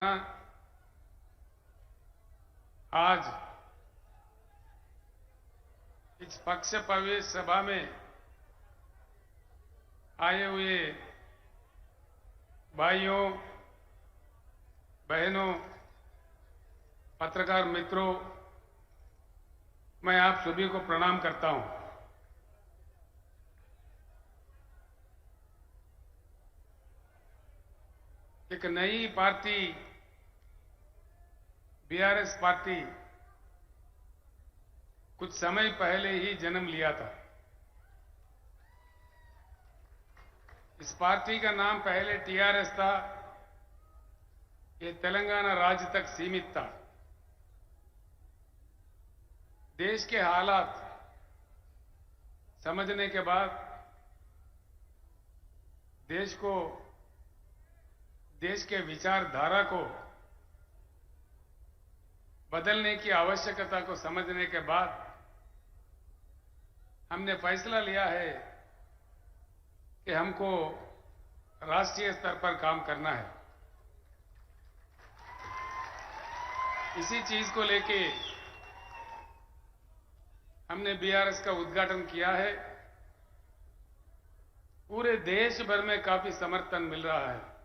आज इस पक्ष प्रवेश सभा में आए हुए भाइयों, बहनों, पत्रकार मित्रों, मैं आप सभी को प्रणाम करता हूं। एक नई पार्टी बीआरएस पार्टी कुछ समय पहले ही जन्म लिया था। इस पार्टी का नाम पहले टीआरएस था। ये तेलंगाना राज्य तक सीमित था। देश के हालात समझने के बाद देश के विचारधारा को बदलने की आवश्यकता को समझने के बाद हमने फैसला लिया है कि हमको राष्ट्रीय स्तर पर काम करना है। इसी चीज को लेके हमने बीआरएस का उद्घाटन किया है। पूरे देश भर में काफी समर्थन मिल रहा है।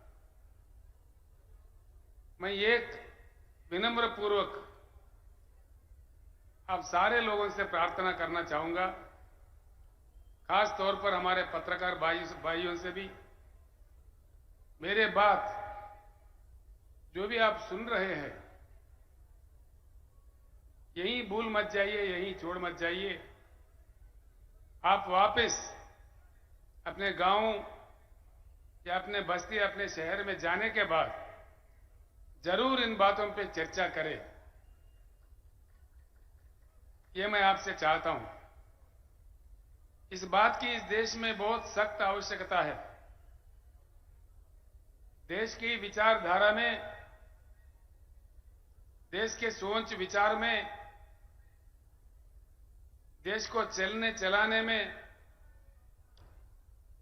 मैं एक विनम्र पूर्वक आप सारे लोगों से प्रार्थना करना चाहूंगा, खास तौर पर हमारे पत्रकार भाइयों से भी। मेरे बात जो भी आप सुन रहे हैं, यहीं भूल मत जाइए, यहीं छोड़ मत जाइए। आप वापस अपने गांव या अपने बस्ती, अपने शहर में जाने के बाद जरूर इन बातों पे चर्चा करें। ये मैं आपसे चाहता हूं। इस बात की इस देश में बहुत सख्त आवश्यकता है। देश की विचारधारा में, देश के सोच विचार में, देश को चलने चलाने में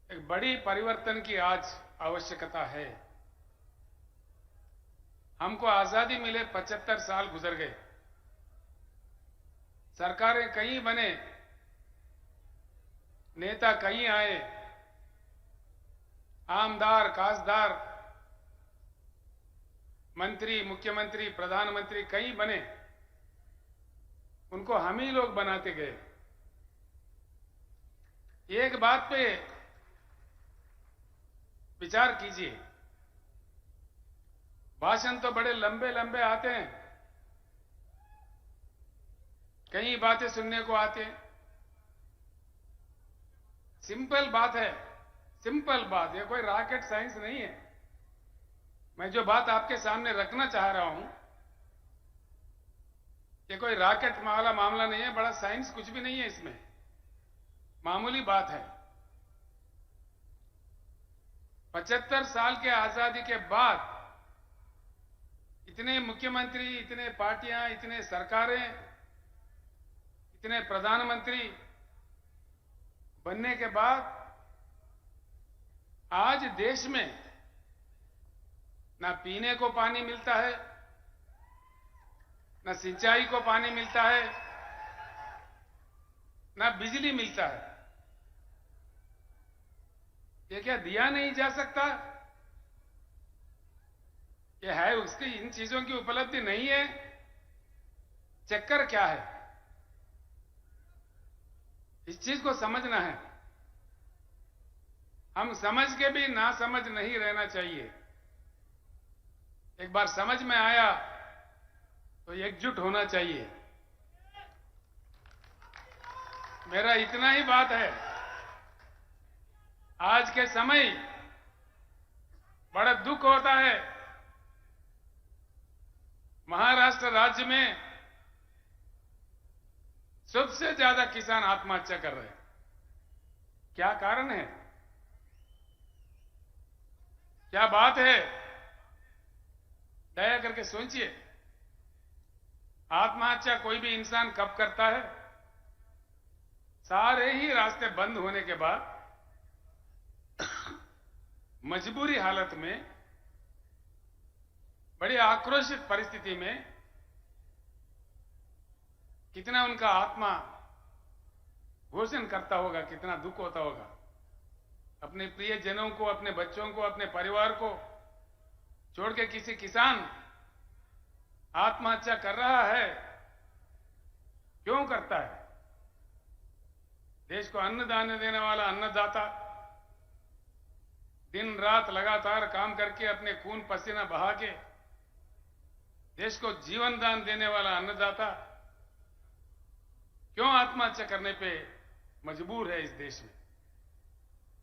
एक बड़ी परिवर्तन की आज आवश्यकता है। हमको आजादी मिले 75 साल गुजर गए। सरकारें कई बने, नेता कई आए, आमदार, खासदार, मंत्री, मुख्यमंत्री, प्रधानमंत्री कई बने। उनको हम ही लोग बनाते गए। एक बात पे विचार कीजिए। भाषण तो बड़े लंबे लंबे आते हैं, कई बातें सुनने को आते हैं। सिंपल बात है, सिंपल बात। ये कोई रॉकेट साइंस नहीं है। मैं जो बात आपके सामने रखना चाह रहा हूं, ये कोई रॉकेट वाला मामला नहीं है। बड़ा साइंस कुछ भी नहीं है इसमें, मामूली बात है। 75 साल के आजादी के बाद इतने मुख्यमंत्री, इतने पार्टियां, इतने सरकारें, इतने प्रधानमंत्री बनने के बाद आज देश में ना पीने को पानी मिलता है, ना सिंचाई को पानी मिलता है, ना बिजली मिलता है। ये क्या दिया नहीं जा सकता? ये है, उसकी इन चीजों की उपलब्धि नहीं है। चक्कर क्या है, इस चीज को समझना है। हम समझ के भी ना समझ नहीं रहना चाहिए। एक बार समझ में आया तो एकजुट होना चाहिए। मेरा इतना ही बात है। आज के समय बड़ा दुख होता है, महाराष्ट्र राज्य में सबसे ज्यादा किसान आत्महत्या कर रहे हैं। क्या कारण है? क्या बात है? दया करके सोचिए। आत्महत्या कोई भी इंसान कब करता है? सारे ही रास्ते बंद होने के बाद मजबूरी हालत में बड़ी आक्रोशित परिस्थिति में कितना उनका आत्मा घोषण करता होगा, कितना दुख होता होगा। अपने प्रियजनों को, अपने बच्चों को, अपने परिवार को छोड़ के किसी किसान आत्महत्या कर रहा है, क्यों करता है? देश को अन्नदान देने वाला अन्नदाता, दिन रात लगातार काम करके अपने खून पसीना बहा के देश को जीवन दान देने वाला अन्नदाता क्यों आत्महत्या करने पे मजबूर है इस देश में?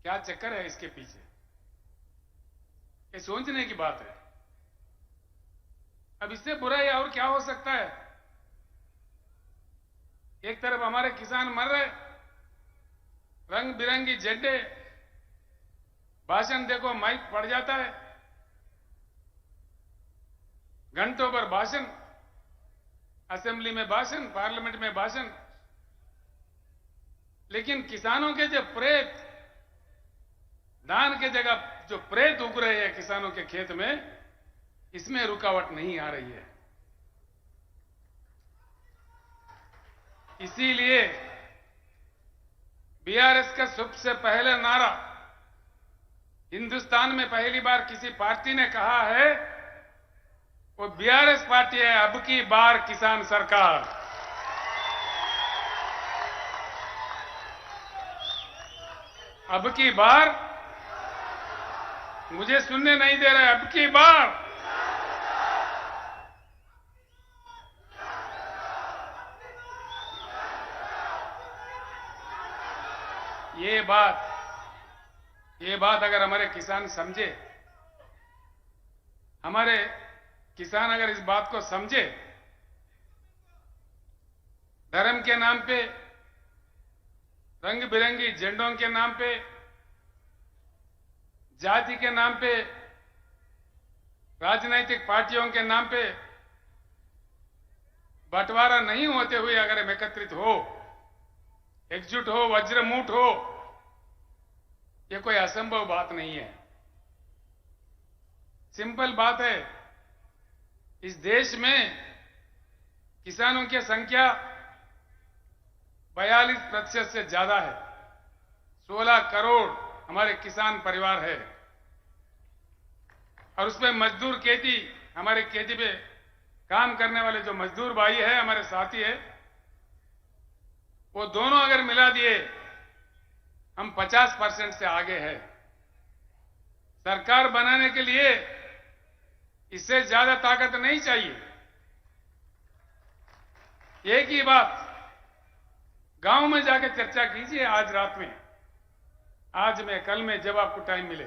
क्या चक्कर है इसके पीछे? ये सोचने की बात है। अब इससे बुरा और क्या हो सकता है? एक तरफ हमारे किसान मर रहे, रंग बिरंगी झंडे, भाषण देखो माइक पड़ जाता है, घंटों पर भाषण, असेंबली में भाषण, पार्लियामेंट में भाषण, लेकिन किसानों के जो प्रेत, धान के जगह जो प्रेत उग रहे हैं किसानों के खेत में, इसमें रुकावट नहीं आ रही है। इसीलिए बीआरएस का सबसे पहले नारा, हिंदुस्तान में पहली बार किसी पार्टी ने कहा है, वो बीआरएस पार्टी है, अब की बार किसान सरकार। अब की बार, मुझे सुनने नहीं दे रहे, अब की बार ये बात अगर हमारे किसान समझे, हमारे किसान अगर इस बात को समझे, धर्म के नाम पे, रंग बिरंगी झंडों के नाम पे, जाति के नाम पे, राजनीतिक पार्टियों के नाम पे बंटवारा नहीं होते हुए अगर हम एकत्रित हो, एकजुट हो, वज्रमूठ हो, ये कोई असंभव बात नहीं है। सिंपल बात है, इस देश में किसानों की संख्या 42% से ज्यादा है। 16 करोड़ हमारे किसान परिवार है, और उसमें मजदूर खेती, हमारे खेती पे काम करने वाले जो मजदूर भाई है, हमारे साथी है, वो दोनों अगर मिला दिए, हम 50% से आगे हैं। सरकार बनाने के लिए इससे ज्यादा ताकत नहीं चाहिए। एक ही बात, गांव में जाके चर्चा कीजिए आज रात में, आज में, कल में, जब आपको टाइम मिले,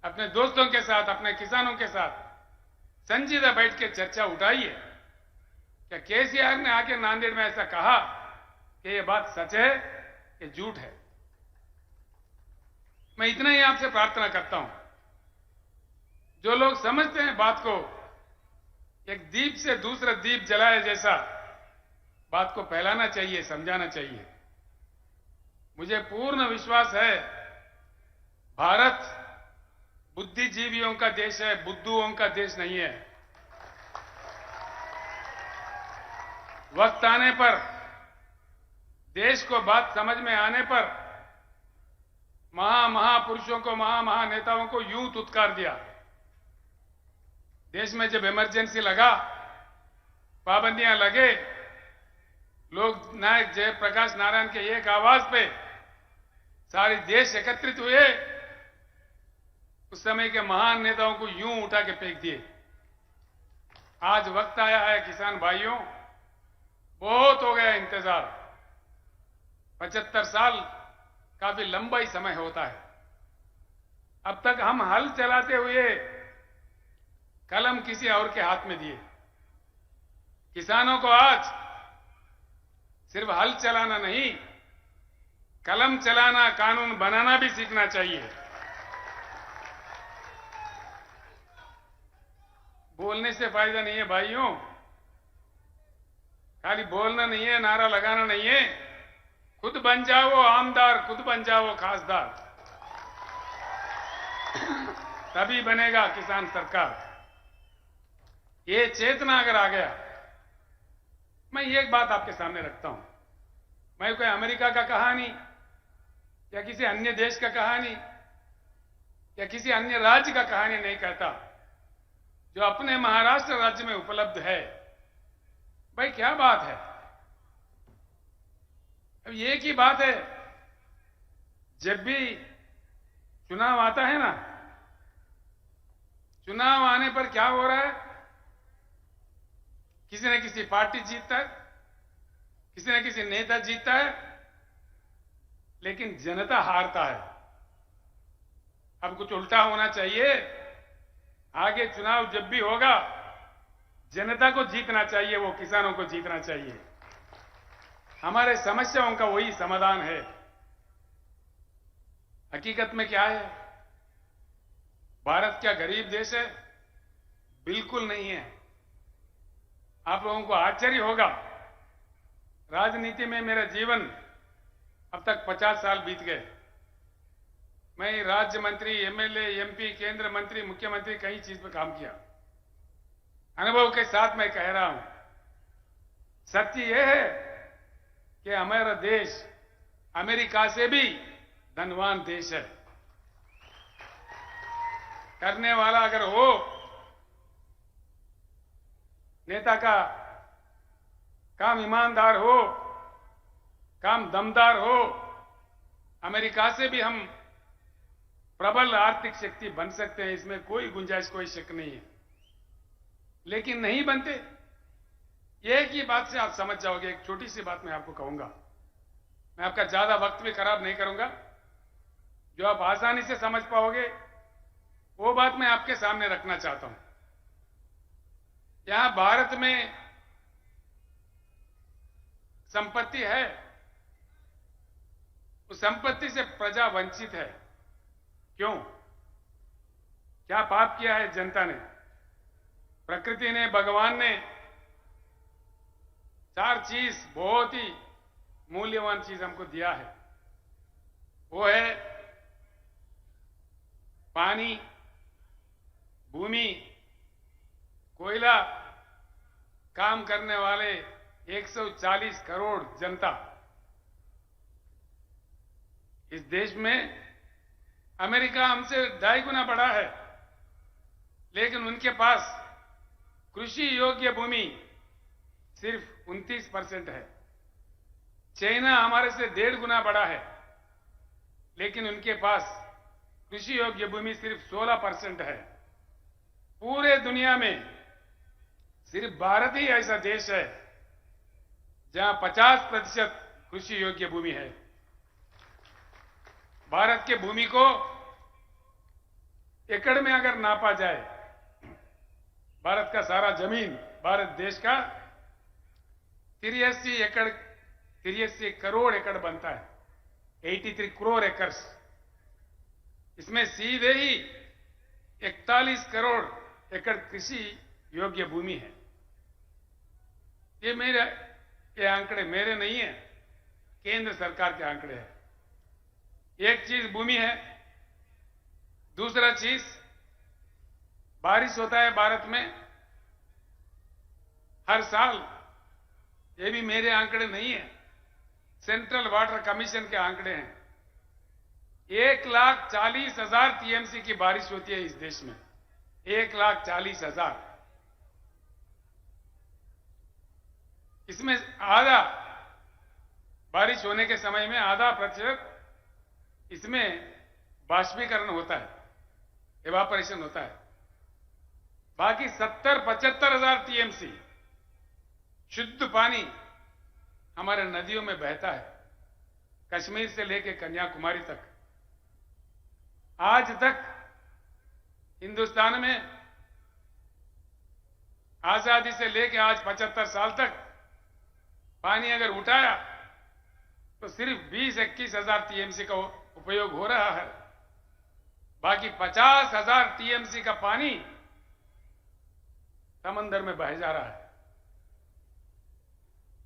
अपने दोस्तों के साथ, अपने किसानों के साथ संजीदा बैठ के चर्चा उठाइए। क्या केसीआर ने आके नांदेड़ में ऐसा कहा कि ये बात सच है कि झूठ है? मैं इतना ही आपसे प्रार्थना करता हूं, जो लोग समझते हैं बात को, एक दीप से दूसरा दीप जलाए जैसा बात को फैलाना चाहिए, समझाना चाहिए। मुझे पूर्ण विश्वास है, भारत बुद्धिजीवियों का देश है, बुद्धुओं का देश नहीं है। वक्त आने पर, देश को बात समझ में आने पर, महापुरुषों को, महानेताओं को यूं उत्कार दिया। देश में जब इमरजेंसी लगा, पाबंदियां लगे, लोग नायक जयप्रकाश नारायण के एक आवाज पे सारे देश एकत्रित हुए, उस समय के महान नेताओं को यूं उठा के फेंक दिए। आज वक्त आया है किसान भाइयों, बहुत हो गया इंतजार। 75 साल काफी लंबा ही समय होता है। अब तक हम हल चलाते हुए कलम किसी और के हाथ में दिए। किसानों को आज सिर्फ हल चलाना नहीं, कलम चलाना, कानून बनाना भी सीखना चाहिए। बोलने से फायदा नहीं है भाइयों, खाली बोलना नहीं है, नारा लगाना नहीं है। खुद बन जाओ आमदार, खुद बन जाओ खासदार, तभी बनेगा किसान सरकार। ये चेतना अगर आ गया, मैं ये एक बात आपके सामने रखता हूं, मैं कोई अमेरिका का कहानी या किसी अन्य देश का कहानी या किसी अन्य राज्य का कहानी नहीं कहता। जो अपने महाराष्ट्र राज्य में उपलब्ध है, भाई क्या बात है। अब एक ही बात है, जब भी चुनाव आता है ना, चुनाव आने पर क्या हो रहा है, किसी न किसी पार्टी जीतता है, किसी न किसी नेता जीतता है, लेकिन जनता हारता है। अब कुछ उल्टा होना चाहिए, आगे चुनाव जब भी होगा जनता को जीतना चाहिए, वो किसानों को जीतना चाहिए। हमारे समस्याओं का वही समाधान है। हकीकत में क्या है, भारत क्या गरीब देश है? बिल्कुल नहीं है। आप लोगों को आश्चर्य होगा, राजनीति में मेरा जीवन अब तक 50 साल बीत गए। मैं राज्य मंत्री, एमएलए, एमपी, केंद्र मंत्री, मुख्यमंत्री, कई चीज पर काम किया। अनुभव के साथ मैं कह रहा हूं, सत्य यह है कि हमारा देश अमेरिका से भी धनवान देश है। करने वाला अगर हो, नेता का काम ईमानदार हो, काम दमदार हो, अमेरिका से भी हम प्रबल आर्थिक शक्ति बन सकते हैं, इसमें कोई गुंजाइश, कोई शक नहीं है। लेकिन नहीं बनते। एक ही बात से आप समझ जाओगे। एक छोटी सी बात मैं आपको कहूंगा, मैं आपका ज्यादा वक्त भी खराब नहीं करूंगा, जो आप आसानी से समझ पाओगे वो बात मैं आपके सामने रखना चाहता हूं। यहां भारत में संपत्ति है, उस संपत्ति से प्रजा वंचित है। क्यों? क्या पाप किया है जनता ने, प्रकृति ने, भगवान ने? 4 चीज, बहुत ही मूल्यवान चीज हमको दिया है। वो है पानी, भूमि, कोयला, काम करने वाले 140 करोड़ जनता। इस देश में अमेरिका हमसे 2.5 गुना बड़ा है, लेकिन उनके पास कृषि योग्य भूमि सिर्फ 29% है। चाइना हमारे से 1.5 गुना बड़ा है, लेकिन उनके पास कृषि योग्य भूमि सिर्फ 16% है। पूरे दुनिया में सिर्फ भारत ही ऐसा देश है जहां 50% कृषि योग्य भूमि है। भारत के भूमि को एकड़ में अगर नापा जाए, भारत का सारा जमीन, भारत देश का 83 करोड़ एकड़ बनता है, 83 करोड़ एकर्स। इसमें सीधे ही 41 करोड़ एकड़ कृषि योग्य भूमि है। ये आंकड़े मेरे नहीं है, केंद्र सरकार के आंकड़े हैं। एक चीज भूमि है, दूसरा चीज बारिश होता है भारत में हर साल। ये भी मेरे आंकड़े नहीं है, सेंट्रल वाटर कमीशन के आंकड़े हैं। 1,40,000 टीएमसी की बारिश होती है इस देश में, 1,40,000। इसमें आधा बारिश होने के समय में आधा प्रतिशत इसमें बाष्पीकरण होता है, इवापोरेशन होता है। बाकी 70-75,000 टीएमसी शुद्ध पानी हमारे नदियों में बहता है, कश्मीर से लेकर कन्याकुमारी तक। आज तक हिंदुस्तान में आजादी से लेकर आज 75 साल तक पानी अगर उठाया तो सिर्फ 20-21,000 टीएमसी का उपयोग हो रहा है। बाकी 50,000 टीएमसी का पानी समंदर में बह जा रहा है।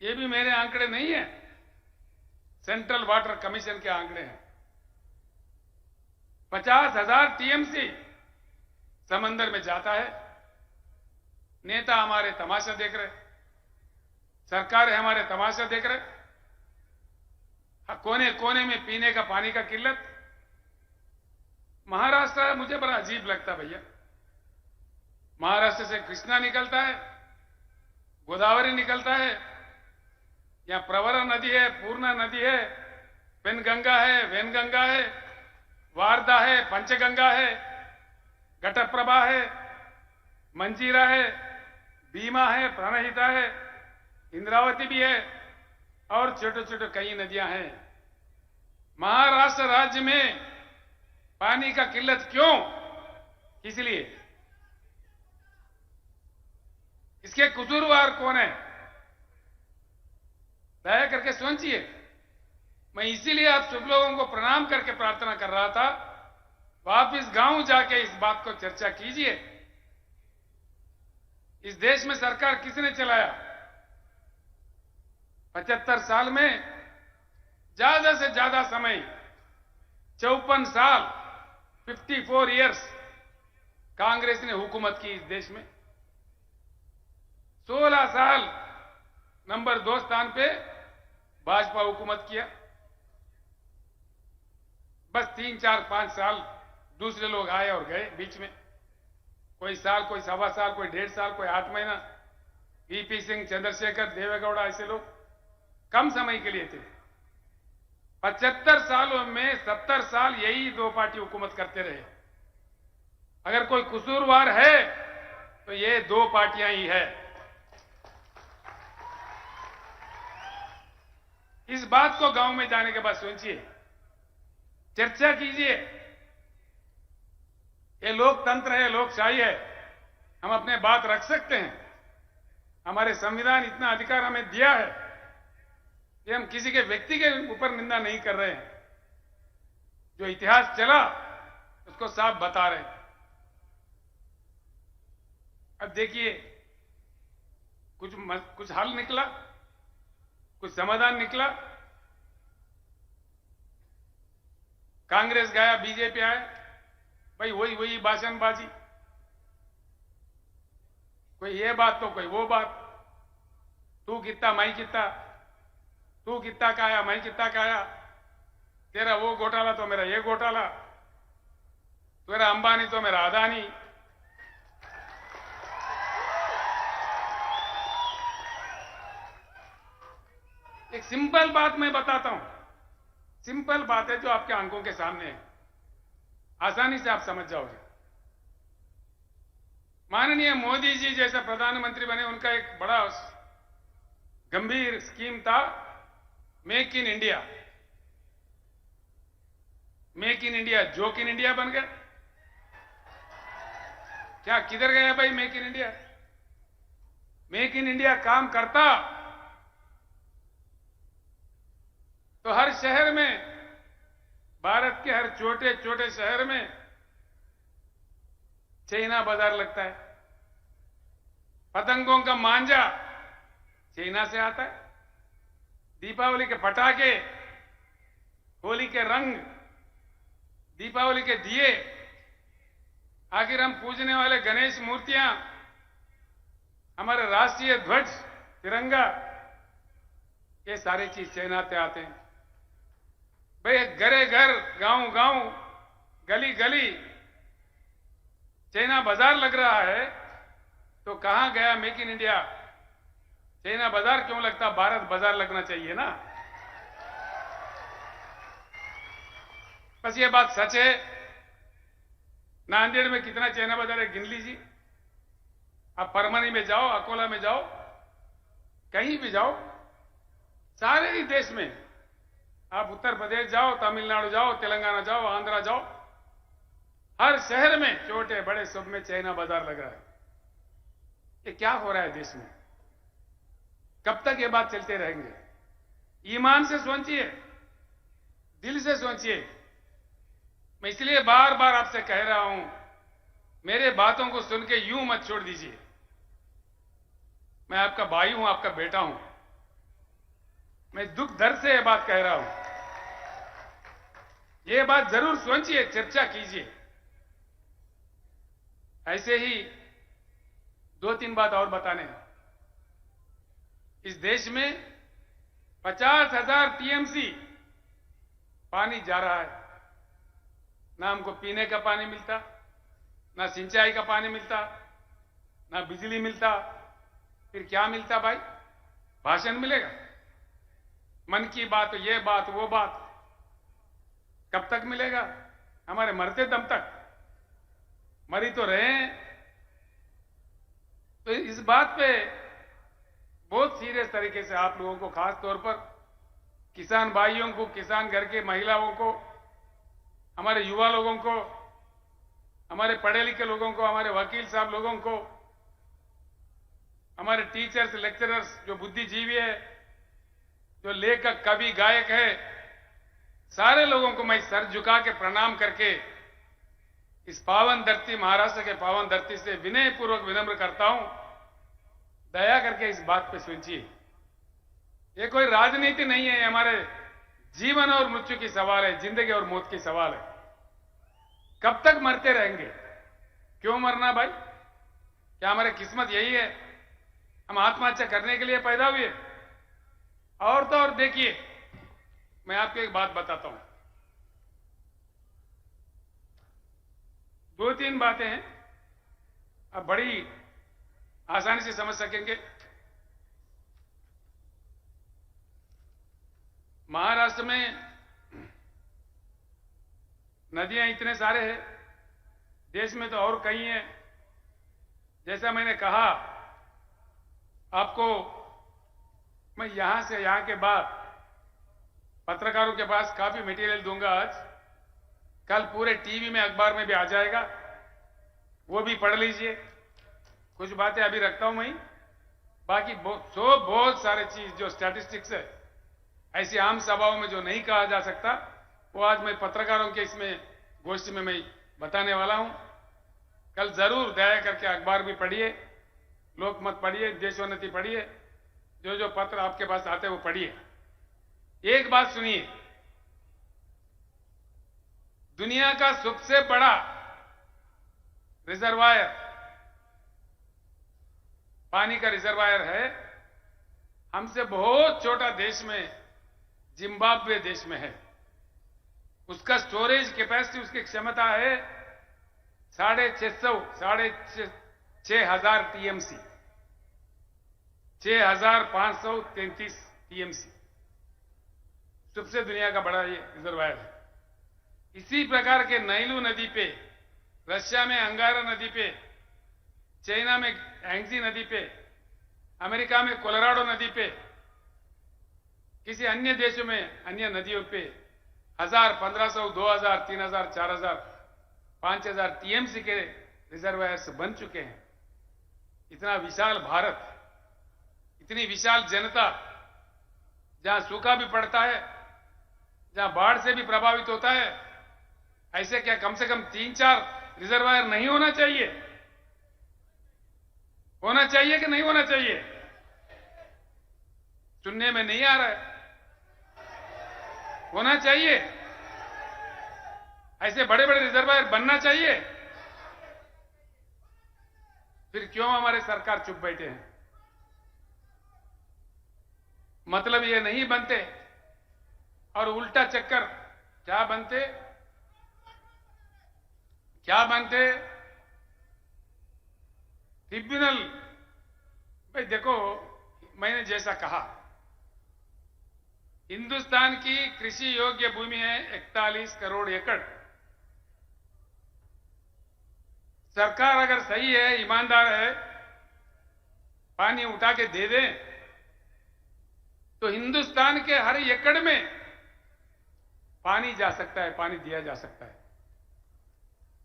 ये भी मेरे आंकड़े नहीं है, सेंट्रल वाटर कमीशन के आंकड़े हैं। 50,000 टीएमसी समंदर में जाता है, नेता हमारे तमाशा देख रहे, सरकार हमारे तमाशा देख रहे। कोने कोने में पीने का पानी का किल्लत। महाराष्ट्र मुझे बड़ा अजीब लगता भैया। महाराष्ट्र से कृष्णा निकलता है, गोदावरी निकलता है, यहां प्रवरा नदी है, पूर्णा नदी है, पेनगंगा है, वेनगंगा है, वारदा है, पंचगंगा है, घटप्रभा है, मंजीरा है, भीमा है, प्राणहिता है, इंद्रावती भी है और छोटे छोटे कई नदियां हैं। महाराष्ट्र राज्य में पानी का किल्लत क्यों? इसलिए इसके कसूरवार कौन है? दया करके सोचिए। मैं इसीलिए आप सब लोगों को प्रणाम करके प्रार्थना कर रहा था, वापिस गांव जाके इस बात को चर्चा कीजिए। इस देश में सरकार किसने चलाया? 75 साल में ज्यादा से ज्यादा समय 54 साल 54 इयर्स कांग्रेस ने हुकूमत की इस देश में। 16 साल नंबर 2 स्थान पे भाजपा हुकूमत किया। बस 3, 4, 5 साल दूसरे लोग आए और गए बीच में। कोई साल, कोई सवा साल, कोई 1.5 साल, कोई 8 महीना। वीपी सिंह, चंद्रशेखर, देवेगौड़ा ऐसे लोग कम समय के लिए थे। 75 सालों में 70 साल यही 2 पार्टी हुकूमत करते रहे। अगर कोई कसूरवार है तो ये 2 पार्टियां ही है। इस बात को गांव में जाने के बाद सोचिए, चर्चा कीजिए। ये लोकतंत्र है, लोकशाही है, हम अपने बात रख सकते हैं। हमारे संविधान इतना अधिकार हमें दिया है कि हम किसी के व्यक्ति के ऊपर निंदा नहीं कर रहे हैं। जो इतिहास चला उसको साफ बता रहे हैं। अब देखिए, कुछ हल निकला, कुछ समाधान निकला। कांग्रेस गया, बीजेपी आया, भाई वही भाषणबाजी। कोई ये बात तो कोई वो बात। तू कितना मैं कितना, तू कितना का आया मैं कितना का आया, तेरा वो घोटाला तो मेरा ये घोटाला, तेरा अंबानी तो मेरा अदानी। एक सिंपल बात मैं बताता हूं, सिंपल बात है जो आपके आंखों के सामने है, आसानी से आप समझ जाओगे। माननीय मोदी जी जैसा प्रधानमंत्री बने, उनका एक बड़ा गंभीर स्कीम था, make in India. Make in India joke in India बन गया। क्या किधर गया भाई make in India? Make in India काम करता तो हर शहर में, भारत के हर छोटे छोटे शहर में चाइना बाजार लगता है। पतंगों का मांझा चाइना से आता है। दीपावली के पटाखे, होली के रंग, दीपावली के दिए, आखिर हम पूजने वाले गणेश मूर्तियां, हमारे राष्ट्रीय ध्वज तिरंगा, ये सारी चीज चाइना से आते हैं। भाई घरे घर, गांव गांव, गली गली चाइना बाजार लग रहा है, तो कहां गया मेक इन इंडिया? चाइना बाजार क्यों लगता? भारत बाजार लगना चाहिए ना। बस ये बात सच है। नांदेड़ में कितना चाइना बाजार है गिन लीजिए। आप परमनी में जाओ, अकोला में जाओ, कहीं भी जाओ, सारे ही देश में, आप उत्तर प्रदेश जाओ, तमिलनाडु जाओ, तेलंगाना जाओ, आंध्रा जाओ, हर शहर में छोटे बड़े सब में चाइना बाजार लग रहा है। ये क्या हो रहा है देश में? कब तक ये बात चलते रहेंगे? ईमान से सोचिए, दिल से सोचिए। मैं इसलिए बार बार आपसे कह रहा हूं, मेरे बातों को सुन के यूं मत छोड़ दीजिए। मैं आपका भाई हूं, आपका बेटा हूं। मैं दुख दर्द से ये बात कह रहा हूं। ये बात जरूर सोचिए, चर्चा कीजिए। ऐसे ही 2-3 बात और बताने हैं। इस देश में 50,000 टीएमसी पानी जा रहा है। ना हमको पीने का पानी मिलता, ना सिंचाई का पानी मिलता, ना बिजली मिलता। फिर क्या मिलता भाई? भाषण मिलेगा, मन की बात, ये बात, वो बात। कब तक मिलेगा? हमारे मरते दम तक। मरी तो रहे हैं। तो इस बात पे बहुत सीरियस तरीके से आप लोगों को, खास तौर पर किसान भाइयों को, किसान घर के महिलाओं को, हमारे युवा लोगों को, हमारे पढ़े लिखे लोगों को, हमारे वकील साहब लोगों को, हमारे टीचर्स, लेक्चरर्स जो बुद्धिजीवी है, जो लेखक, कवि, गायक है, सारे लोगों को मैं सर झुका के प्रणाम करके इस पावन धरती, महाराष्ट्र के पावन धरती से विनय पूर्वक विनम्र करता हूं, दया करके इस बात पे सोचिए। ये कोई राजनीति नहीं है, हमारे जीवन और मृत्यु की सवाल है, जिंदगी और मौत की सवाल है। कब तक मरते रहेंगे? क्यों मरना भाई? क्या हमारी किस्मत यही है? हम आत्महत्या करने के लिए पैदा हुए? और तो और देखिए, मैं आपको एक बात बताता हूं। 2-3 बातें हैं, आप बड़ी आसानी से समझ सकेंगे। महाराष्ट्र में नदियां इतने सारे हैं, देश में तो और कई हैं। जैसा मैंने कहा आपको, मैं यहां से यहां के बाद पत्रकारों के पास काफी मटेरियल दूंगा आज। कल पूरे टीवी में, अखबार में भी आ जाएगा, वो भी पढ़ लीजिए। कुछ बातें अभी रखता हूं मैं, बाकी बहुत सारे चीज जो स्टैटिस्टिक्स है, ऐसी आम सभाओं में जो नहीं कहा जा सकता, वो आज मैं पत्रकारों के इसमें गोष्ठी में मैं बताने वाला हूं। कल जरूर दया करके अखबार भी पढ़िए, लोकमत पढ़िए, देशोन्नति पढ़िए, जो जो पत्र आपके पास आते हैं वो पढ़िए। एक बात सुनिए, दुनिया का सबसे बड़ा रिजर्वायर, पानी का रिजर्वायर है, हमसे बहुत छोटा देश में, जिम्बाब्वे देश में है। उसका स्टोरेज कैपेसिटी, उसकी क्षमता है 6,600 टीएमसी, 6,533 टीएमसी। सबसे दुनिया का बड़ा ये रिजर्वायर है। इसी प्रकार के नाइलू नदी पे, रशिया में अंगारा नदी पे, चाइना में हैंगजी नदी पे, अमेरिका में कोलोराडो नदी पे, किसी अन्य देशों में अन्य नदियों पे 1000, 1500, 2000, 3000, 4000, 5000 टीएमसी के रिजर्वायर्स बन चुके हैं। इतना विशाल भारत, इतनी विशाल जनता, जहां सूखा भी पड़ता है, जहां बाढ़ से भी प्रभावित होता है, ऐसे क्या कम से कम 3-4 रिजर्वायर नहीं होना चाहिए? होना चाहिए कि नहीं होना चाहिए? सुनने में नहीं आ रहा है। होना चाहिए। ऐसे बड़े बड़े रिजर्वायर बनना चाहिए। फिर क्यों हमारे सरकार चुप बैठे हैं? मतलब ये नहीं बनते, और उल्टा चक्कर क्या बनते? ट्रिब्यूनल। भाई देखो, मैंने जैसा कहा, हिंदुस्तान की कृषि योग्य भूमि है 41 करोड़ एकड़। सरकार अगर सही है, ईमानदार है, पानी उठा के दे दे, तो हिंदुस्तान के हर एकड़ में पानी जा सकता है, पानी दिया जा सकता है।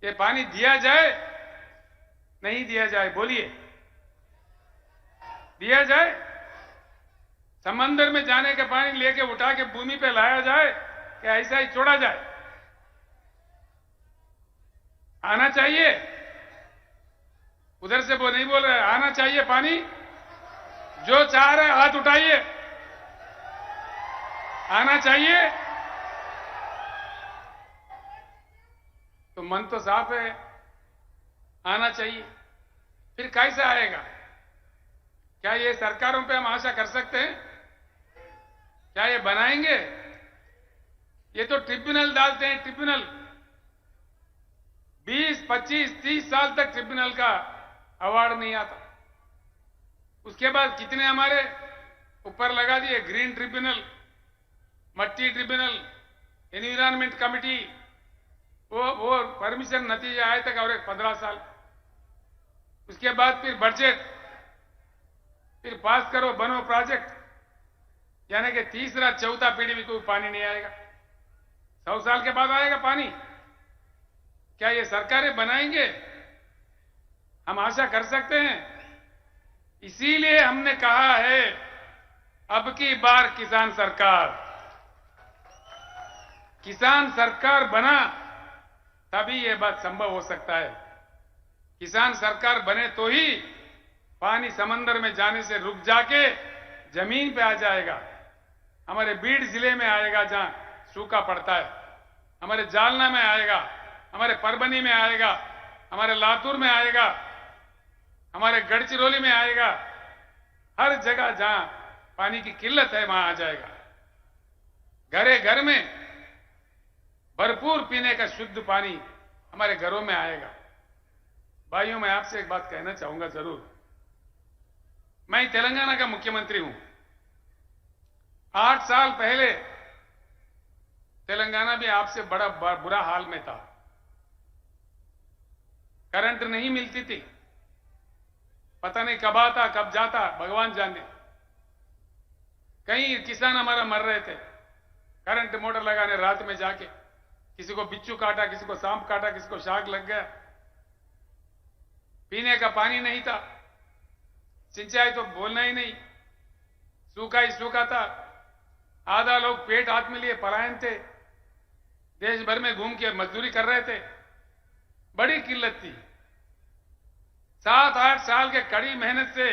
ये पानी दिया जाए, नहीं दिया जाए? बोलिए, दिया जाए? समंदर में जाने के पानी लेके उठा के भूमि पे लाया जाए, कि ऐसा ही छोड़ा जाए? आना चाहिए। उधर से वो नहीं बोल रहे, आना चाहिए पानी। जो चाह रहे हाथ उठाइए, आना चाहिए। तो मन तो साफ है, आना चाहिए। फिर कैसे आएगा? क्या ये सरकारों पे हम आशा कर सकते हैं? क्या ये बनाएंगे? ये तो ट्रिब्यूनल डालते हैं, ट्रिब्यूनल 20, 25, 30 साल तक ट्रिब्यूनल का अवार्ड नहीं आता। उसके बाद कितने हमारे ऊपर लगा दिए, ग्रीन ट्रिब्यूनल, मट्टी ट्रिब्यूनल, एनवायरमेंट कमिटी, वो परमिशन नतीजे आए तक और 15 साल। उसके बाद फिर बजट, फिर पास करो, बनो प्रोजेक्ट, यानी कि तीसरा चौथा पीढ़ी में कोई पानी नहीं आएगा। 100 साल के बाद आएगा पानी। क्या ये सरकारें बनाएंगे? हम आशा कर सकते हैं? इसीलिए हमने कहा है अब की बार किसान सरकार बना तभी ये बात संभव हो सकता है। किसान सरकार बने तो ही पानी समंदर में जाने से रुक जाके जमीन पे आ जाएगा। हमारे बीड जिले में आएगा जहां सूखा पड़ता है, हमारे जालना में आएगा, हमारे परभनी में आएगा, हमारे लातूर में आएगा, हमारे गढ़चिरौली में आएगा। हर जगह जहां पानी की किल्लत है वहां आ जाएगा। घरे घर में भरपूर पीने का शुद्ध पानी हमारे घरों में आएगा। भाइयों, मैं आपसे एक बात कहना चाहूंगा जरूर। मैं तेलंगाना का मुख्यमंत्री हूं। 8 साल पहले तेलंगाना भी आपसे बड़ा बुरा हाल में था। करंट नहीं मिलती थी, पता नहीं कब आता कब जाता, भगवान जाने। कई किसान हमारा मर रहे थे करंट मोटर लगाने रात में जाके। किसी को बिच्छू काटा, किसी को सांप काटा, किसी को शाक लग गया। पीने का पानी नहीं था, सिंचाई तो बोलना ही नहीं, सूखा ही सूखा था। आधा लोग पेट हाथ में लिए पलायन थे, देश भर में घूम के मजदूरी कर रहे थे। बड़ी किल्लत थी। 7-8 साल के कड़ी मेहनत से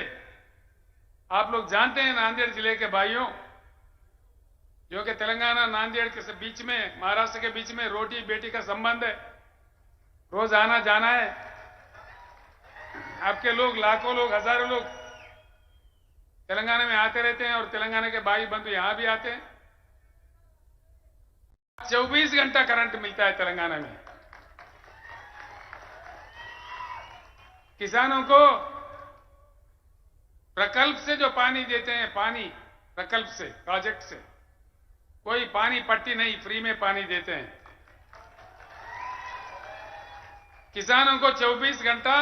आप लोग जानते हैं, नांदेड़ जिले के भाइयों, जो कि तेलंगाना नांदेड़ के बीच में, महाराष्ट्र के बीच में रोटी बेटी का संबंध है। रोज आना जाना है। आपके लोग, लाखों लोग, हजारों लोग तेलंगाना में आते रहते हैं और तेलंगाना के भाई बंधु यहां भी आते हैं। 24 घंटा करंट मिलता है तेलंगाना में। किसानों को प्रकल्प से जो पानी देते हैं, पानी प्रकल्प से, प्रोजेक्ट से, कोई पानी पट्टी नहीं, फ्री में पानी देते हैं। किसानों को 24 घंटा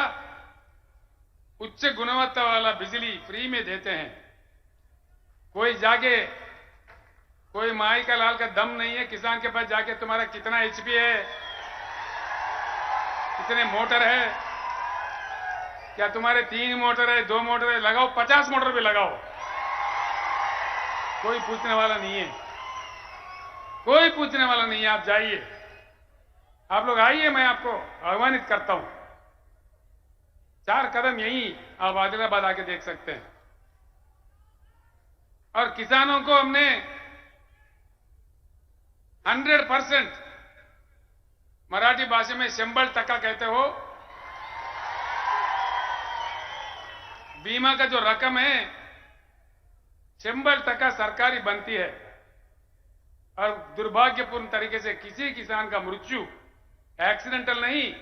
उच्च गुणवत्ता वाला बिजली फ्री में देते हैं। कोई जाके, कोई माई का लाल का दम नहीं है किसान के पास जाके तुम्हारा कितना एचपी है, कितने मोटर है, क्या तुम्हारे 3 मोटर है, 2 मोटर है, लगाओ, 50 मोटर भी लगाओ, कोई पूछने वाला नहीं है। कोई पूछने वाला नहीं है। आप जाइए, आप लोग आइए, मैं आपको आह्वानित करता हूं। 4 कदम यहीं आप आदिलाबाद आके देख सकते हैं। और किसानों को हमने 100% मराठी भाषा में 100% कहते हो, बीमा का जो रकम है 100% सरकारी बनती है। और दुर्भाग्यपूर्ण तरीके से किसी किसान का मृत्यु एक्सीडेंटल नहीं,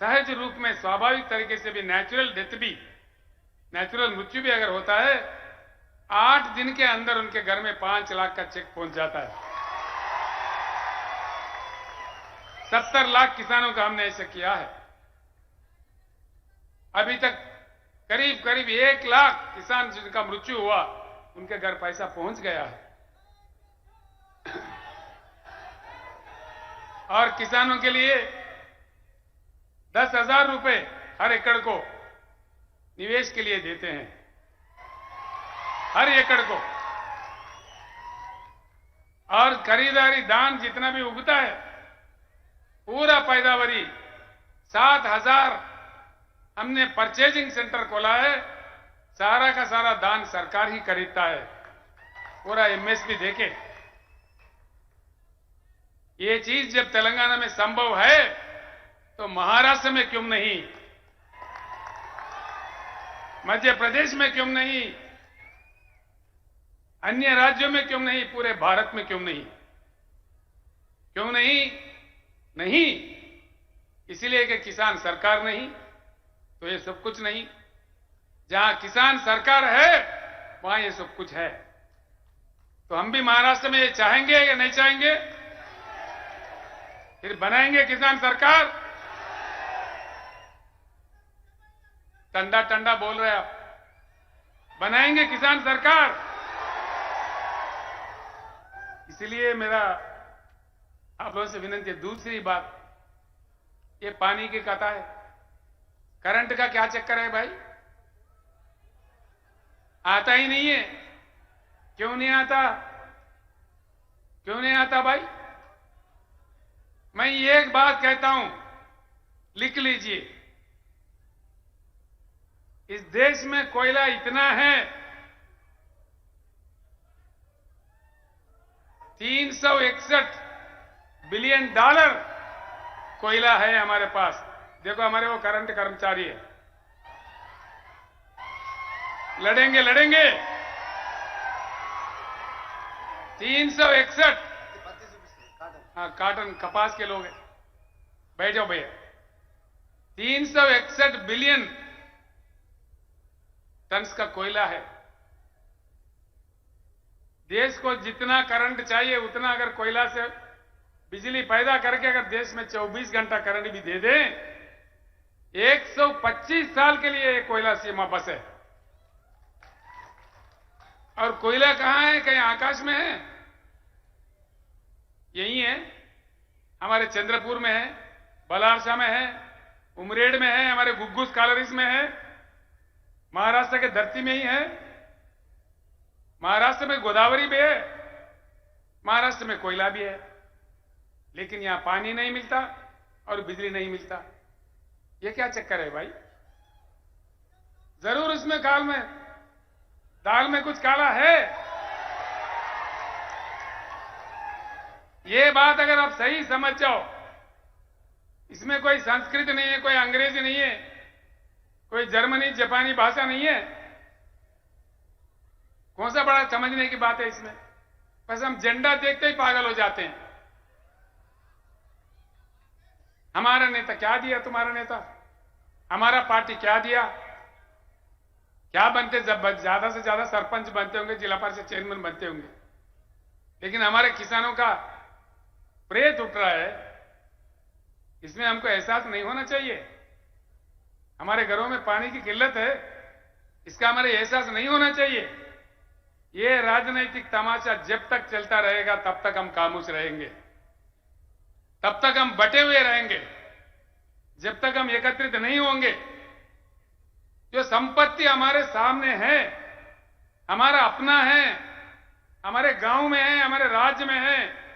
सहज रूप में, स्वाभाविक तरीके से भी, नेचुरल डेथ भी, नेचुरल मृत्यु भी अगर होता है, 8 दिन के अंदर उनके घर में 5 लाख का चेक पहुंच जाता है। 70 लाख किसानों का हमने ऐसे किया है। अभी तक करीब करीब 1 लाख किसान जिनका मृत्यु हुआ, उनके घर पैसा पहुंच गया है। और किसानों के लिए 10,000 रुपए हर एकड़ को निवेश के लिए देते हैं, हर एकड़ को। और खरीदारी धान जितना भी उगता है, पूरा पैदावारी 7,000 हमने परचेजिंग सेंटर खोला है। सारा का सारा धान सरकार ही खरीदता है, पूरा एमएसपी देके। ये चीज जब तेलंगाना में संभव है तो महाराष्ट्र में क्यों नहीं? मध्य प्रदेश में क्यों नहीं, अन्य राज्यों में क्यों नहीं, पूरे भारत में क्यों नहीं? क्यों नहीं? नहीं इसलिए कि किसान सरकार नहीं, तो ये सब कुछ नहीं। जहां किसान सरकार है वहां ये सब कुछ है। तो हम भी महाराष्ट्र में ये चाहेंगे या नहीं चाहेंगे? फिर बनाएंगे किसान सरकार? टंडा टंडा बोल रहे आप, बनाएंगे किसान सरकार? इसलिए मेरा आप लोगों से विनती है। दूसरी बात, ये पानी की कथा है, करंट का क्या चक्कर है भाई? आता ही नहीं है। क्यों नहीं आता? क्यों नहीं आता भाई? मैं एक बात कहता हूं, लिख लीजिए। इस देश में कोयला इतना है, 361 बिलियन डॉलर कोयला है हमारे पास। देखो हमारे वो करंट कर्मचारी है, लड़ेंगे लड़ेंगे। 361, हाँ काटन कपास के लोग हैं, बैठ जाओ भैया। 361 बिलियन टन्स का कोयला है। देश को जितना करंट चाहिए उतना अगर कोयला से बिजली पैदा करके अगर देश में 24 घंटा करंट भी दे दें, 125 साल के लिए कोयला सीमा बस है। और कोयला कहां है? कहीं आकाश में है? यही है, हमारे चंद्रपुर में है, बलारसा में है, उमरेड में है, हमारे गुग्गुस कालरीज में है, महाराष्ट्र के धरती में ही है। महाराष्ट्र में गोदावरी भी है, महाराष्ट्र में कोयला भी है, लेकिन यहां पानी नहीं मिलता और बिजली नहीं मिलता। ये क्या चक्कर है भाई? जरूर उसमें दाल में कुछ काला है। ये बात अगर आप सही समझ जाओ, इसमें कोई संस्कृत नहीं है, कोई अंग्रेजी नहीं है, कोई जर्मनी जापानी भाषा नहीं है। कौन सा बड़ा समझने की बात है इसमें? बस हम झंडा देखते ही पागल हो जाते हैं। हमारा नेता क्या दिया? तुम्हारा नेता, हमारा पार्टी क्या दिया? क्या बनते? जब ज्यादा से ज्यादा सरपंच बनते होंगे, जिला परिषद चेयरमैन बनते होंगे, लेकिन हमारे किसानों का प्रेत उठ रहा है। इसमें हमको एहसास नहीं होना चाहिए? हमारे घरों में पानी की किल्लत है, इसका हमारे एहसास नहीं होना चाहिए? ये राजनीतिक तमाशा जब तक चलता रहेगा तब तक हम खामोश रहेंगे, तब तक हम बटे हुए रहेंगे, जब तक हम एकत्रित नहीं होंगे। जो संपत्ति हमारे सामने है, हमारा अपना है, हमारे गांव में है, हमारे राज्य में है,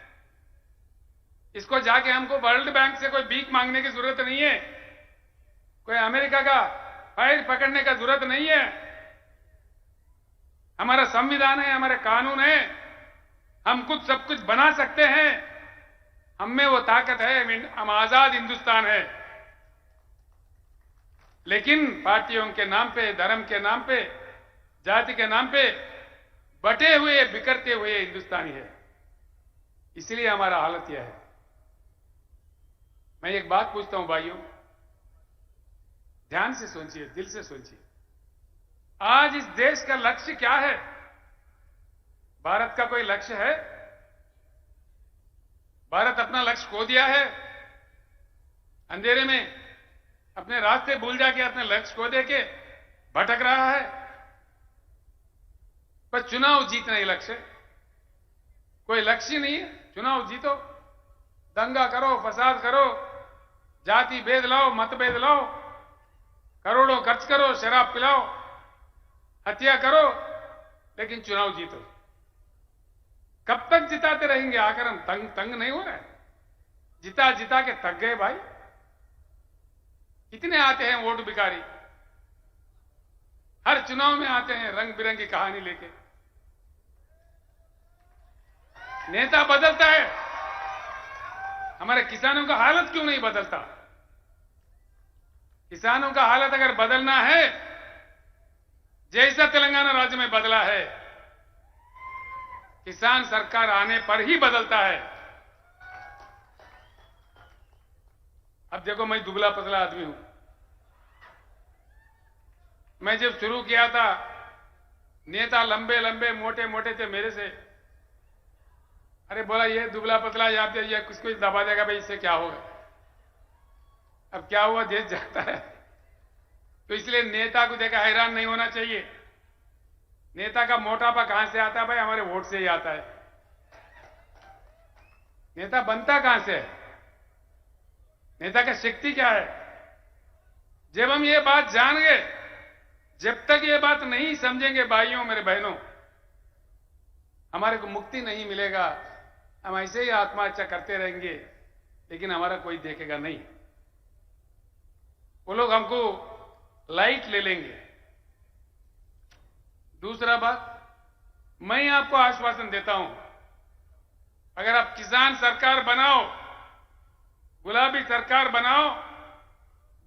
इसको जाके हमको वर्ल्ड बैंक से कोई भीख मांगने की जरूरत नहीं है, कोई अमेरिका का फाइल पकड़ने का जरूरत नहीं है। हमारा संविधान है, हमारे कानून है, हम कुछ सब कुछ बना सकते हैं। हम में वो ताकत है, हम आजाद हिंदुस्तान है। लेकिन पार्टियों के नाम पे, धर्म के नाम पे, जाति के नाम पे बटे हुए, बिखरते हुए हिंदुस्तानी है। इसलिए हमारा हालत यह है। मैं एक बात पूछता हूं भाइयों, ध्यान से सोचिए, दिल से सोचिए। आज इस देश का लक्ष्य क्या है? भारत का कोई लक्ष्य है? भारत अपना लक्ष्य खो दिया है, अंधेरे में अपने रास्ते भूल जाके अपने लक्ष्य खो दे के भटक रहा है। पर चुनाव जीतना ही लक्ष्य है, कोई लक्ष्य नहीं है। चुनाव जीतो, दंगा करो, फसाद करो, जाति भेद लाओ, मतभेद लाओ, करोड़ों खर्च करो, शराब पिलाओ, हत्या करो, लेकिन चुनाव जीतो। कब तक जिताते रहेंगे? आकर हम तंग नहीं हो रहे? जिता जिता के थक गए भाई। कितने आते हैं वोट भिखारी, हर चुनाव में आते हैं रंग बिरंगी कहानी लेके। नेता बदलता है, हमारे किसानों का हालत क्यों नहीं बदलता? किसानों का हालत अगर बदलना है जैसा तेलंगाना राज्य में बदला है, किसान सरकार आने पर ही बदलता है। अब देखो, मैं दुबला पतला आदमी हूं। मैं जब शुरू किया था, नेता लंबे लंबे मोटे मोटे थे मेरे से। अरे बोला, ये दुबला पतला याद है, ये किसको दबा देगा भाई, इससे क्या होगा। अब क्या हुआ, देश जाता है। तो इसलिए नेता को देखा हैरान नहीं होना चाहिए। नेता का मोटापा कहां से आता है भाई? हमारे वोट से ही आता है। नेता बनता कहां से है? नेता का शक्ति क्या है? जब हम ये बात जान गए, जब तक ये बात नहीं समझेंगे भाइयों मेरे बहनों, हमारे को मुक्ति नहीं मिलेगा। हम ऐसे ही आत्महत्या करते रहेंगे, लेकिन हमारा कोई देखेगा नहीं। वो लोग हमको लाइट ले लेंगे। दूसरा बात, मैं आपको आश्वासन देता हूं, अगर आप किसान सरकार बनाओ, गुलाबी सरकार बनाओ,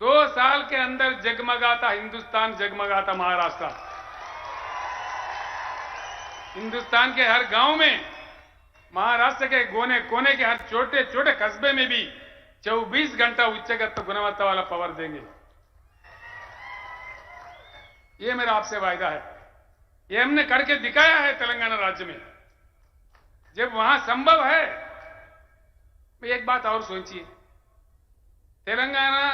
2 साल के अंदर जगमगाता हिंदुस्तान, जगमगाता महाराष्ट्र। हिंदुस्तान के हर गांव में, महाराष्ट्र के कोने कोने के हर छोटे छोटे कस्बे में भी 24 घंटा उच्चगत गुणवत्ता वाला पावर देंगे। ये मेरा आपसे वायदा है। ये हमने करके दिखाया है तेलंगाना राज्य में। जब वहां संभव है, तो एक बात और सोचिए, तेलंगाना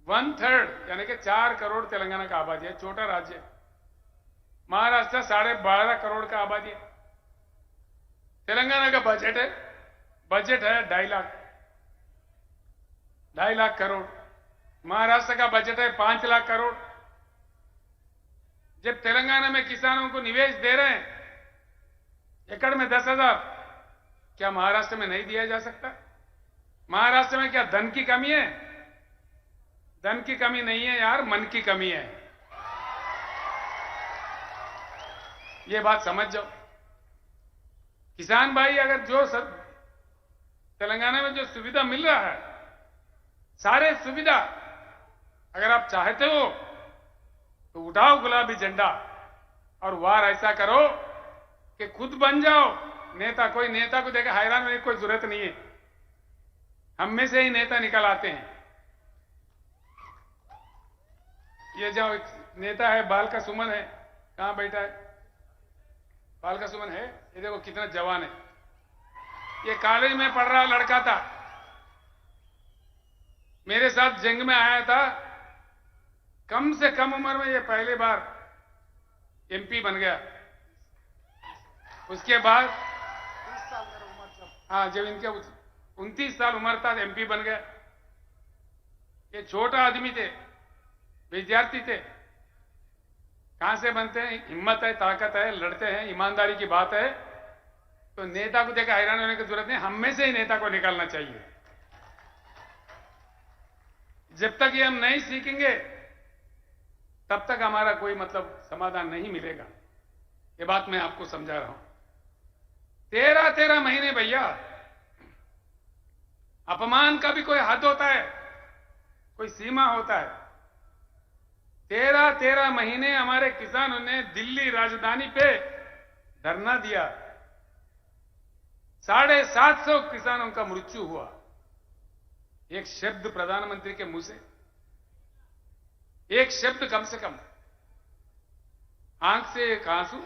1/3 यानी कि 4 करोड़ तेलंगाना का आबादी है, छोटा राज्य है। महाराष्ट्र 12.5 करोड़ का आबादी है। तेलंगाना का बजट है 2.5 लाख करोड़। महाराष्ट्र का बजट है 5 लाख करोड़। जब तेलंगाना में किसानों को निवेश दे रहे हैं एकड़ में 10,000, क्या महाराष्ट्र में नहीं दिया जा सकता? महाराष्ट्र में क्या धन की कमी है? धन की कमी नहीं है यार, मन की कमी है। ये बात समझ जाओ। किसान भाई, अगर जो तेलंगाना में जो सुविधा मिल रहा है, सारे सुविधा अगर आप चाहते हो तो उठाओ गुलाबी झंडा और वार ऐसा करो कि खुद बन जाओ नेता। कोई नेता को देखा हैरान होने की कोई जरूरत नहीं है। हम में से ही नेता निकल आते हैं। ये जो एक नेता है, बाल का सुमन है, कहां बैठा है? बाल का सुमन है, ये देखो कितना जवान है। ये कॉलेज में पढ़ रहा लड़का था, मेरे साथ जंग में आया था। कम से कम उम्र में ये पहली बार एमपी बन गया। उसके बाद 30 साल मेरा उम्र था। हाँ, जब इनके 29 साल उम्र था एमपी बन गया। ये छोटा आदमी थे, विद्यार्थी थे। कहां से बनते हैं? हिम्मत है, ताकत है, लड़ते हैं, ईमानदारी की बात है। तो नेता को देखा हैरान होने की जरूरत नहीं, हम में से ही नेता को निकालना चाहिए। जब तक ये हम नहीं सीखेंगे तब तक हमारा कोई समाधान नहीं मिलेगा। ये बात मैं आपको समझा रहा हूं। 13 महीने भैया, अपमान का भी कोई हद होता है, कोई सीमा होता है। 13 महीने हमारे किसानों ने दिल्ली राजधानी पे धरना दिया। 750 किसानों का मृत्यु हुआ। एक शब्द प्रधानमंत्री के मुंह से, एक शब्द, कम से कम आंख से एक आंसू।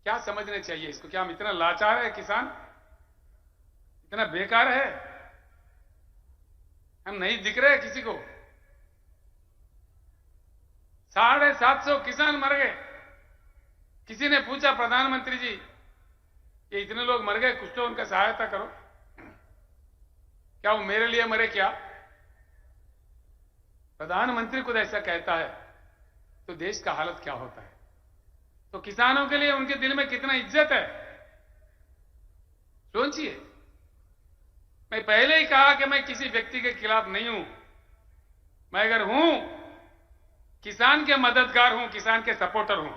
क्या समझना चाहिए इसको? क्या हम इतना लाचार है किसान? इतना बेकार है? हम नहीं दिख रहे किसी को? 750 किसान मर गए। किसी ने पूछा, प्रधानमंत्री जी ये इतने लोग मर गए, कुछ तो उनका सहायता करो। क्या वो मेरे लिए मरे क्या? प्रधानमंत्री खुद ऐसा कहता है तो देश का हालत क्या होता है? तो किसानों के लिए उनके दिल में कितना इज्जत है, सोचिए। मैं पहले ही कहा कि मैं किसी व्यक्ति के खिलाफ नहीं हूं। मैं अगर हूं, किसान के मददगार हूं, किसान के सपोर्टर हूं।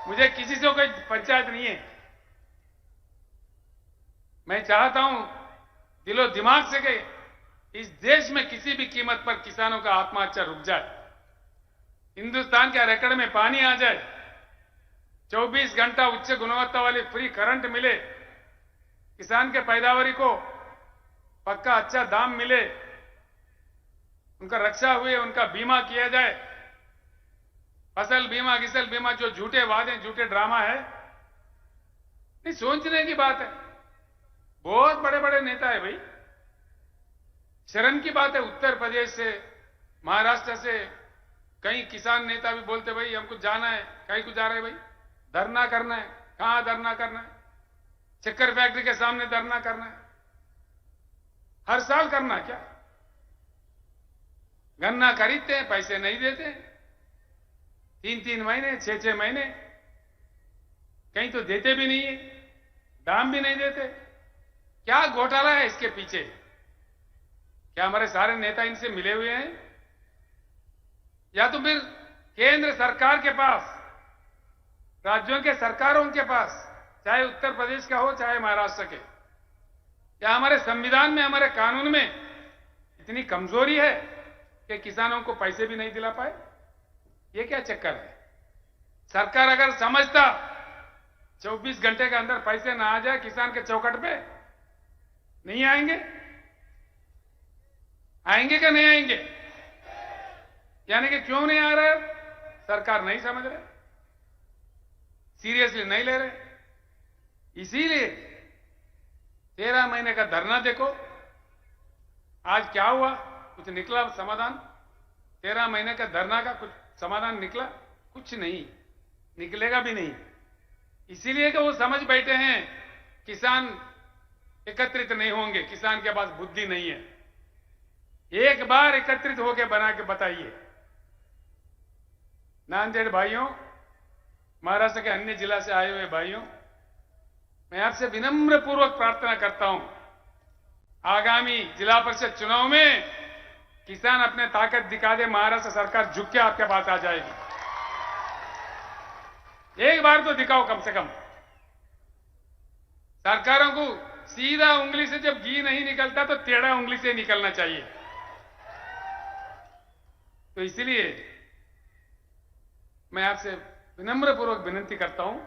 मुझे किसी से कोई पंचायत नहीं है। मैं चाहता हूं दिलो दिमाग से कि इस देश में किसी भी कीमत पर किसानों का आत्महत्या रुक जाए, हिंदुस्तान के रेकॉर्ड में पानी आ जाए, 24 घंटा उच्च गुणवत्ता वाली फ्री करंट मिले, किसान के पैदावारी को पक्का अच्छा दाम मिले, उनका रक्षा हुए, उनका बीमा किया जाए, फसल बीमा गिसल बीमा, जो झूठे वादे झूठे ड्रामा है, नहीं सोचने की बात है। बहुत बड़े बड़े नेता है भाई, शर्म की बात है। उत्तर प्रदेश से, महाराष्ट्र से कई किसान नेता भी बोलते भाई हमको जाना है, कहीं को जा रहे भाई, धरना करना है। कहां धरना करना है? शक्कर फैक्ट्री के सामने धरना करना है। हर साल करना क्या? गन्ना खरीदते हैं, पैसे नहीं देते, 3-3 महीने 6-6 महीने, कहीं तो देते भी नहीं है, दाम भी नहीं देते। क्या घोटाला है इसके पीछे? क्या हमारे सारे नेता इनसे मिले हुए हैं? या तो फिर केंद्र सरकार के पास, राज्यों के सरकारों के पास, चाहे उत्तर प्रदेश का हो चाहे महाराष्ट्र के, या हमारे संविधान में, हमारे कानून में इतनी कमजोरी है कि किसानों को पैसे भी नहीं दिला पाए? ये क्या चक्कर है? सरकार अगर समझता 24 घंटे के अंदर पैसे ना आ जाए किसान के चौखट पे, नहीं आएंगे? आएंगे क्या नहीं आएंगे? यानी कि क्यों नहीं आ रहे? सरकार नहीं समझ रहे, सीरियसली नहीं ले रहे। इसीलिए 13 महीने का धरना देखो, आज क्या हुआ? कुछ निकला समाधान? 13 महीने का धरना का कुछ समाधान निकला? कुछ नहीं, निकलेगा भी नहीं। इसीलिए कि वो समझ बैठे हैं किसान एकत्रित नहीं होंगे, किसान के पास बुद्धि नहीं है। एक बार एकत्रित होकर बना के बताइए। नांदेड़ भाइयों, महाराष्ट्र के अन्य जिला से आए हुए भाइयों, मैं आपसे विनम्र पूर्वक प्रार्थना करता हूं, आगामी जिला परिषद चुनाव में किसान अपने ताकत दिखा दे, महाराष्ट्र सरकार झुक के आपके पास आ जाएगी। एक बार तो दिखाओ कम से कम। सरकारों को सीधा उंगली से जब घी नहीं निकलता तो टेढ़ा उंगली से निकलना चाहिए। तो इसलिए मैं आपसे विनम्र पूर्वक विनती करता हूं,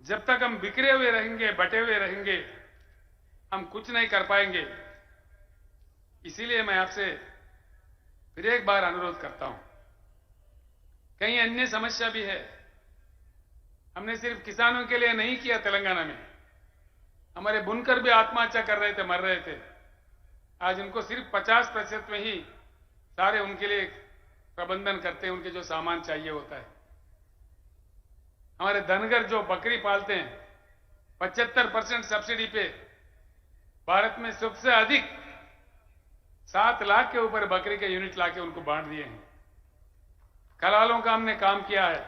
जब तक हम बिखरे हुए रहेंगे, बटे हुए रहेंगे, हम कुछ नहीं कर पाएंगे। इसीलिए मैं आपसे फिर एक बार अनुरोध करता हूं, कहीं अन्य समस्या भी है। हमने सिर्फ किसानों के लिए नहीं किया, तेलंगाना में हमारे बुनकर भी आत्महत्या कर रहे थे, मर रहे थे। आज उनको सिर्फ 50% में ही सारे उनके लिए प्रबंधन करते हैं, उनके जो सामान चाहिए होता है। हमारे धनगर जो बकरी पालते हैं, 75% सब्सिडी पे भारत में सबसे अधिक 7 लाख के ऊपर बकरी के यूनिट लाके उनको बांट दिए हैं। कलालों का हमने काम किया है,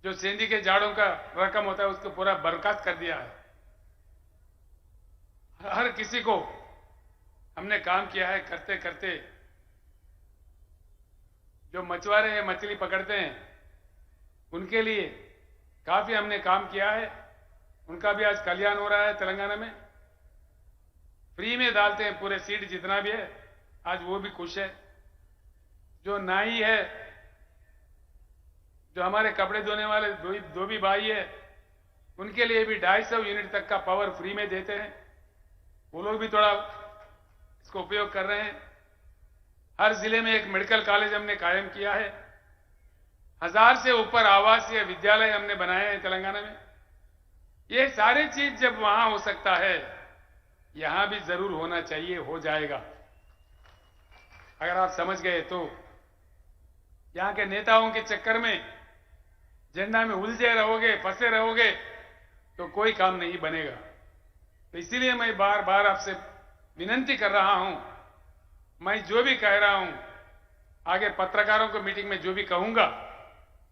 जो सेंधी के जाड़ों का रकम होता है उसको पूरा बर्खास्त कर दिया है। हर किसी को हमने काम किया है। करते करते जो मछुआरे हैं, मछली पकड़ते हैं, उनके लिए काफी हमने काम किया है। उनका भी आज कल्याण हो रहा है। तेलंगाना में फ्री में डालते हैं पूरे सीड जितना भी है, आज वो भी खुश है। जो नाई है, जो हमारे कपड़े धोने वाले धोबी भाई है, उनके लिए भी 250 यूनिट तक का पावर फ्री में देते हैं। वो लोग भी थोड़ा इसको उपयोग कर रहे हैं। हर जिले में एक मेडिकल कॉलेज हमने कायम किया है। 1000 से ऊपर आवासीय विद्यालय हमने बनाए हैं तेलंगाना में। ये सारी चीज जब वहां हो सकता है, यहां भी जरूर होना चाहिए, हो जाएगा। अगर आप समझ गए तो यहां के नेताओं के चक्कर में झंडा में उलझे रहोगे, फंसे रहोगे तो कोई काम नहीं बनेगा। तो इसीलिए मैं बार बार आपसे विनती कर रहा हूं, मैं जो भी कह रहा हूं, आगे पत्रकारों को मीटिंग में जो भी कहूंगा,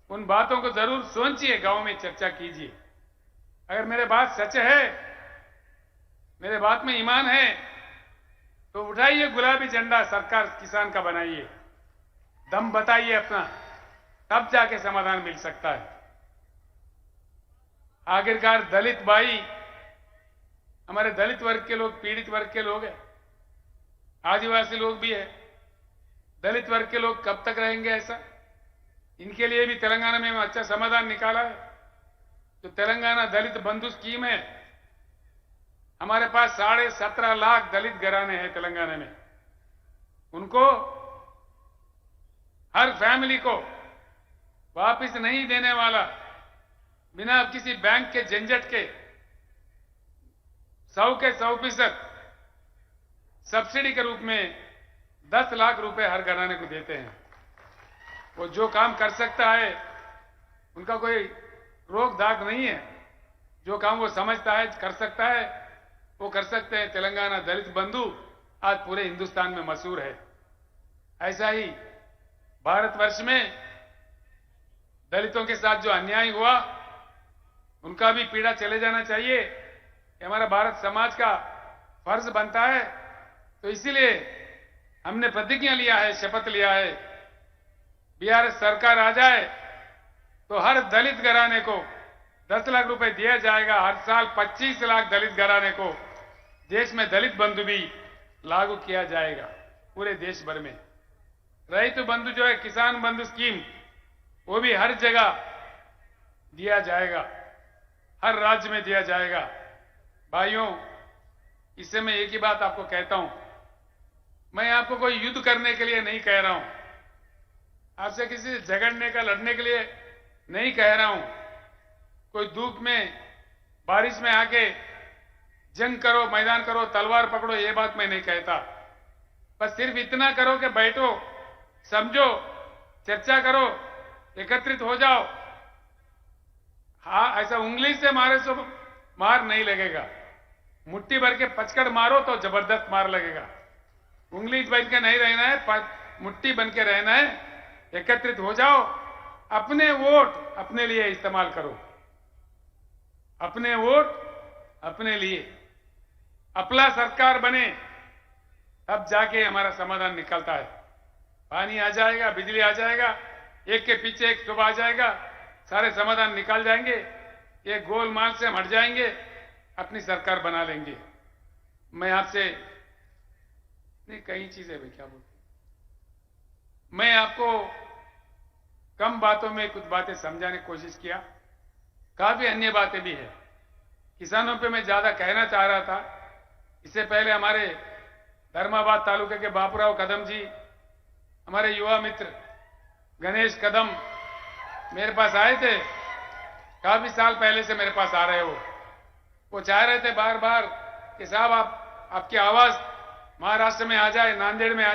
उन बातों को जरूर सोचिए, गांव में चर्चा कीजिए। अगर मेरे बात सच है, मेरे बात में ईमान है, तो उठाइए गुलाबी झंडा, सरकार किसान का बनाइए, दम बताइए अपना, तब जाके समाधान मिल सकता है। आखिरकार दलित भाई हमारे दलित वर्ग के लोग, पीड़ित वर्ग के लोग हैं, आदिवासी लोग भी है। दलित वर्ग के लोग कब तक रहेंगे ऐसा? इनके लिए भी तेलंगाना में अच्छा समाधान निकाला है। जो तेलंगाना दलित बंधु स्कीम है, हमारे पास 17.5 लाख दलित घराने हैं तेलंगाना में। उनको, हर फैमिली को वापस नहीं देने वाला, बिना किसी बैंक के झंझट के 100% सब्सिडी के रूप में 10 लाख रुपए हर घराने को देते हैं। वो जो काम कर सकता है, उनका कोई रोक दाग नहीं है, जो काम वो समझता है कर सकता है वो कर सकते हैं। तेलंगाना दलित बंधु आज पूरे हिंदुस्तान में मशहूर है। ऐसा ही भारतवर्ष में दलितों के साथ जो अन्याय हुआ, उनका भी पीड़ा चले जाना चाहिए, ये हमारा भारत समाज का फर्ज बनता है। तो इसीलिए हमने प्रतिज्ञा लिया है, शपथ लिया है, बीआरएस सरकार आ जाए तो हर दलित घराने को 10 लाख रुपए दिया जाएगा। हर साल 25 लाख दलित घराने को देश में दलित बंधु भी लागू किया जाएगा पूरे देश भर में। रैतु बंधु जो है, किसान बंधु स्कीम, वो भी हर जगह दिया जाएगा, हर राज्य में दिया जाएगा। भाइयों, इससे मैं एक ही बात आपको कहता हूं, मैं आपको कोई युद्ध करने के लिए नहीं कह रहा हूं, आपसे किसी से झगड़ने का, लड़ने के लिए नहीं कह रहा हूं। कोई धूप में, बारिश में आके जंग करो, मैदान करो, तलवार पकड़ो, ये बात मैं नहीं कहता। बस सिर्फ इतना करो कि बैठो, समझो, चर्चा करो, एकत्रित हो जाओ। हाँ, ऐसा उंगली से मारे तो मार नहीं लगेगा, मुट्ठी भर के पचकड़ मारो तो जबरदस्त मार लगेगा। उंगली बन के नहीं रहना है, मुट्ठी बन के रहना है। एकत्रित हो जाओ, अपने वोट अपने लिए इस्तेमाल करो, अपने वोट अपने लिए। अपना सरकार बने तब जाके हमारा समाधान निकलता है। पानी आ जाएगा, बिजली आ जाएगा, एक के पीछे एक सुबह आ जाएगा, सारे समाधान निकाल जाएंगे, ये गोलमाल से हम हट जाएंगे, अपनी सरकार बना लेंगे। मैं आपसे नहीं, कई चीजें भाई क्या बोलते, मैं आपको कम बातों में कुछ बातें समझाने की कोशिश किया, काफी अन्य बातें भी है। किसानों पे मैं ज्यादा कहना चाह रहा था। इससे पहले हमारे धर्माबाद तालुके के बापूराव कदम जी, हमारे युवा मित्र गणेश कदम मेरे पास आए थे, काफी साल पहले से मेरे पास आ रहे हो। वो चाह रहे थे बार बार कि साहब आपकी आवाज महाराष्ट्र में आ जाए, नांदेड़ में आ जाए।